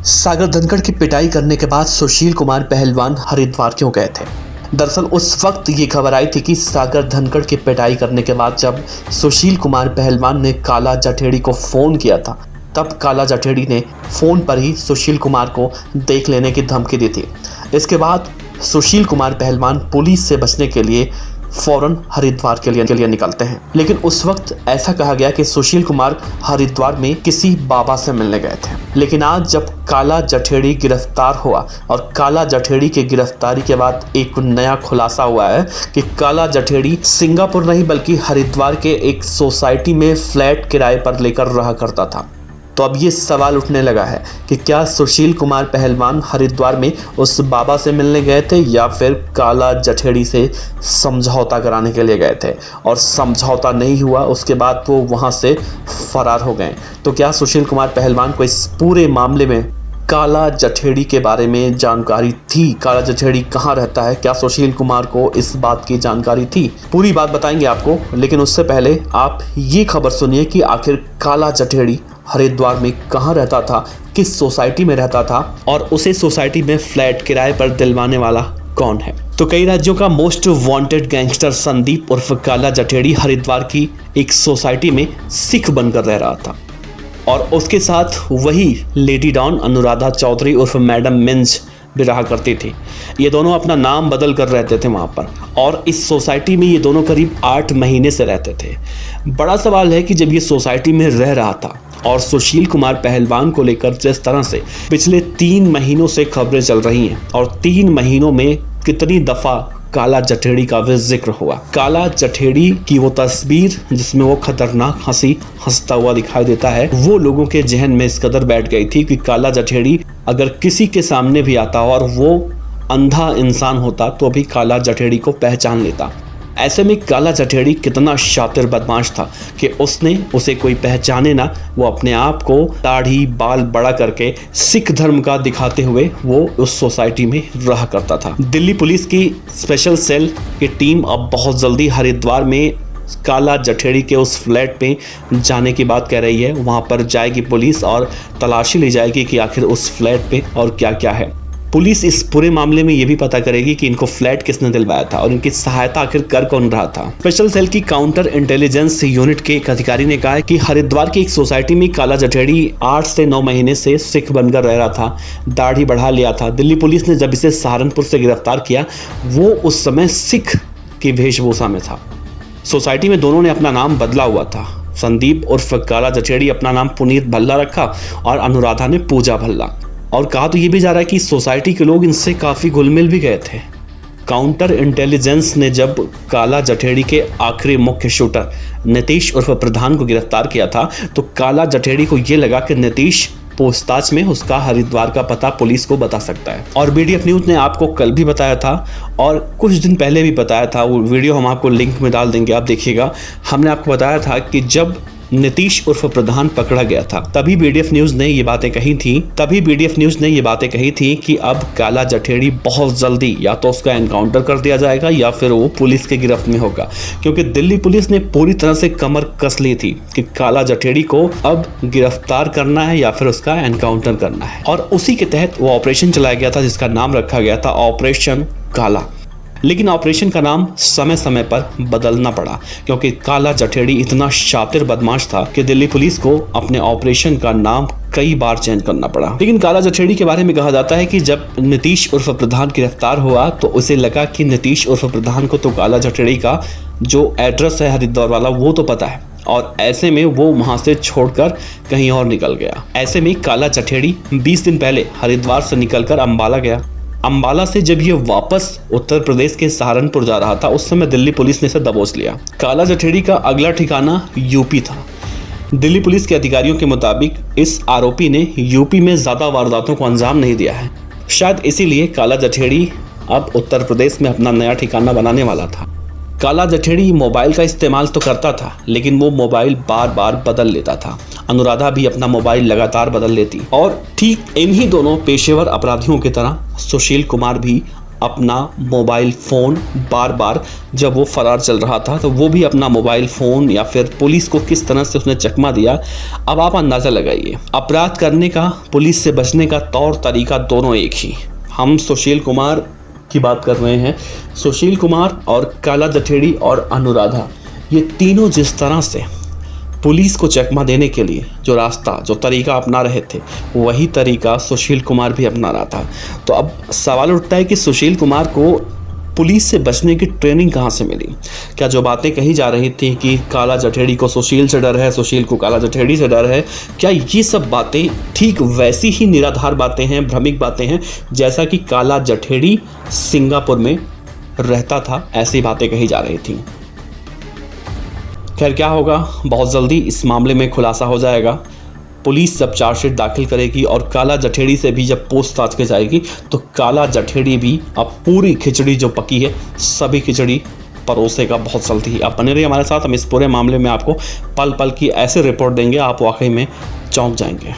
सागर धनखड़ की पिटाई करने के बाद सुशील कुमार पहलवान हरिद्वार क्यों गए थे? दरअसल उस वक्त ये खबर आई थी कि सागर धनखड़ की पिटाई करने के बाद जब सुशील कुमार पहलवान ने काला जठेड़ी को फ़ोन किया था, तब काला जठेड़ी ने फ़ोन पर ही सुशील कुमार को देख लेने की धमकी दी थी। इसके बाद सुशील कुमार पहलवान पुलिस से बचने के लिए फौरन हरिद्वार के लिए निकलते हैं। लेकिन उस वक्त ऐसा कहा गया कि सुशील कुमार हरिद्वार में किसी बाबा से मिलने गए थे। लेकिन आज जब काला जठेड़ी गिरफ्तार हुआ और काला जठेड़ी की गिरफ्तारी के बाद एक नया खुलासा हुआ है कि काला जठेड़ी सिंगापुर नहीं बल्कि हरिद्वार के एक सोसाइटी में फ्लैट किराए पर लेकर रहा करता था। तो अब ये सवाल उठने लगा है कि क्या सुशील कुमार पहलवान हरिद्वार में उस बाबा से मिलने गए थे या फिर काला जठेड़ी से समझौता कराने के लिए गए थे, और समझौता नहीं हुआ उसके बाद वो वहाँ से फरार हो गए। तो क्या सुशील कुमार पहलवान को इस पूरे मामले में काला जठेड़ी के बारे में जानकारी थी? काला जठेड़ी कहाँ रहता है? क्या सुशील कुमार को इस बात की जानकारी थी? पूरी बात बताएंगे आपको, लेकिन उससे पहले आप ये खबर सुनिए कि आखिर काला जठेड़ी हरिद्वार में कहाँ रहता था, किस सोसाइटी में रहता था, और उसे सोसाइटी में फ्लैट किराए पर दिलवाने वाला कौन है। तो कई राज्यों का मोस्ट वांटेड गैंगस्टर संदीप उर्फ काला जठेड़ी हरिद्वार की एक सोसाइटी में सिख बनकर रह रहा था, और उसके साथ वही लेडी डॉन अनुराधा चौधरी उर्फ मैडम मिंज भी रहा करती थी। ये दोनों अपना नाम बदल कर रहते थे वहाँ पर, और इस सोसाइटी में ये दोनों करीब 8 महीने से रहते थे। बड़ा सवाल है कि जब ये सोसाइटी में रह रहा था और सुशील कुमार पहलवान को लेकर जिस तरह से पिछले 3 महीनों से खबरें चल रही हैं, और 3 महीनों में कितनी दफ़ा काला जठेड़ी का भी जिक्र हुआ। काला जठेड़ी की वो तस्वीर जिसमें वो खतरनाक हंसी हंसता हुआ दिखाई देता है, वो लोगों के जहन में इस कदर बैठ गई थी कि काला जठेड़ी अगर किसी के सामने भी आता और वो अंधा इंसान होता तो भी काला जठेड़ी को पहचान लेता। ऐसे में काला जठेड़ी कितना शातिर बदमाश था कि उसे कोई पहचाने ना, वो अपने आप को दाढ़ी बाल बड़ा करके सिख धर्म का दिखाते हुए वो उस सोसाइटी में रहा करता था। दिल्ली पुलिस की स्पेशल सेल की टीम अब बहुत जल्दी हरिद्वार में काला जठेड़ी के उस फ्लैट पे जाने की बात कह रही है। वहाँ पर जाएगी पुलिस और तलाशी ली जाएगी कि आखिर उस फ्लैट पे और क्या क्या है। पुलिस इस पूरे मामले में ये भी पता करेगी कि इनको फ्लैट किसने दिलवाया था और इनकी सहायता आखिर कर कौन रहा था। स्पेशल सेल की काउंटर इंटेलिजेंस यूनिट के एक अधिकारी ने कहा है कि हरिद्वार की एक सोसाइटी में काला जठेड़ी 8 से 9 महीने से सिख बनकर रह रहा था, दाढ़ी बढ़ा लिया था। दिल्ली पुलिस ने जब इसे सहारनपुर से गिरफ्तार किया, वो उस समय सिख की वेशभूषा में था। सोसाइटी में दोनों ने अपना नाम बदला हुआ था। संदीप उर्फ काला जठेड़ी अपना नाम पुनीत भल्ला रखा और अनुराधा ने पूजा भल्ला। और कहा तो ये भी जा रहा है कि सोसाइटी के लोग इनसे काफ़ी घुल-मिल भी गए थे। काउंटर इंटेलिजेंस ने जब काला जठेड़ी के आखिरी मुख्य शूटर नीतीश उर्फ प्रधान को गिरफ्तार किया था, तो काला जठेड़ी को ये लगा कि नीतीश पूछताछ में उसका हरिद्वार का पता पुलिस को बता सकता है। और BDF न्यूज़ ने आपको कल भी बताया था और कुछ दिन पहले भी बताया था, वो वीडियो हम आपको लिंक में डाल देंगे, आप देखिएगा। हमने आपको बताया था कि जब नीतीश उर्फ प्रधान पकड़ा गया था, तभी BDF न्यूज़ ने ये बातें कही थी कि अब काला जठेड़ी बहुत जल्दी या तो उसका एनकाउंटर कर दिया जाएगा या फिर वो पुलिस के गिरफ्त में होगा, क्योंकि दिल्ली पुलिस ने पूरी तरह से कमर कस ली थी कि काला जठेड़ी को अब गिरफ्तार करना है या फिर उसका एनकाउंटर करना है। और उसी के तहत वो ऑपरेशन चलाया गया था जिसका नाम रखा गया था ऑपरेशन काला। लेकिन ऑपरेशन का नाम समय समय पर बदलना पड़ा, क्योंकि काला जठेड़ी इतना शातिर बदमाश था कि दिल्ली पुलिस को अपने ऑपरेशन का नाम कई बार चेंज करना पड़ा। लेकिन काला जठेड़ी के बारे में कहा जाता है कि जब नीतीश उर्फ प्रधान गिरफ्तार हुआ तो उसे लगा कि नीतीश उर्फ प्रधान को तो काला जठेड़ी का जो एड्रेस है हरिद्वार वाला वो तो पता है, और ऐसे में वो वहां से छोड़कर कहीं और निकल गया। ऐसे में काला जठेड़ी 20 दिन पहले हरिद्वार से निकलकर अंबाला गया। अंबाला से जब ये वापस उत्तर प्रदेश के सहारनपुर जा रहा था, उस समय दिल्ली पुलिस ने इसे दबोच लिया। काला जठेड़ी का अगला ठिकाना यूपी था। दिल्ली पुलिस के अधिकारियों के मुताबिक इस आरोपी ने यूपी में ज़्यादा वारदातों को अंजाम नहीं दिया है। शायद इसीलिए काला जठेड़ी अब उत्तर प्रदेश में अपना नया ठिकाना बनाने वाला था। काला जठेड़ी मोबाइल का इस्तेमाल तो करता था, लेकिन वो मोबाइल बार बार बदल लेता था। अनुराधा भी अपना मोबाइल लगातार बदल लेती, और ठीक इन्हीं दोनों पेशेवर अपराधियों की तरह सुशील कुमार भी अपना मोबाइल फ़ोन बार बार, जब वो फरार चल रहा था तो वो भी अपना मोबाइल फ़ोन, या फिर पुलिस को किस तरह से उसने चकमा दिया, अब आप अंदाज़ा लगाइए। अपराध करने का, पुलिस से बचने का तौर तरीका दोनों एक ही। हम सुशील कुमार की बात कर रहे हैं। सुशील कुमार और काला जठेड़ी और अनुराधा, ये तीनों जिस तरह से पुलिस को चकमा देने के लिए जो रास्ता, जो तरीका अपना रहे थे, वही तरीका सुशील कुमार भी अपना रहा था। तो अब सवाल उठता है कि सुशील कुमार को पुलिस से बचने की ट्रेनिंग कहाँ से मिली? क्या जो बातें कही जा रही थी कि काला जठेड़ी को सुशील से डर है, सुशील को काला जठेड़ी से डर है, क्या ये सब बातें ठीक वैसी ही निराधार बातें हैं, भ्रमिक बातें हैं, जैसा कि काला जठेड़ी सिंगापुर में रहता था, ऐसी बातें कही जा रही थी? खैर, क्या होगा, बहुत जल्दी इस मामले में खुलासा हो जाएगा। पुलिस जब चार्जशीट दाखिल करेगी और काला जठेड़ी से भी जब पूछताछ की जाएगी, तो काला जठेड़ी भी अब पूरी खिचड़ी जो पकी है, सभी खिचड़ी परोसेगा बहुत जल्दी ही। आप बने रहिए हमारे साथ, हम इस पूरे मामले में आपको पल पल की ऐसे रिपोर्ट देंगे, आप वाकई में चौंक जाएंगे।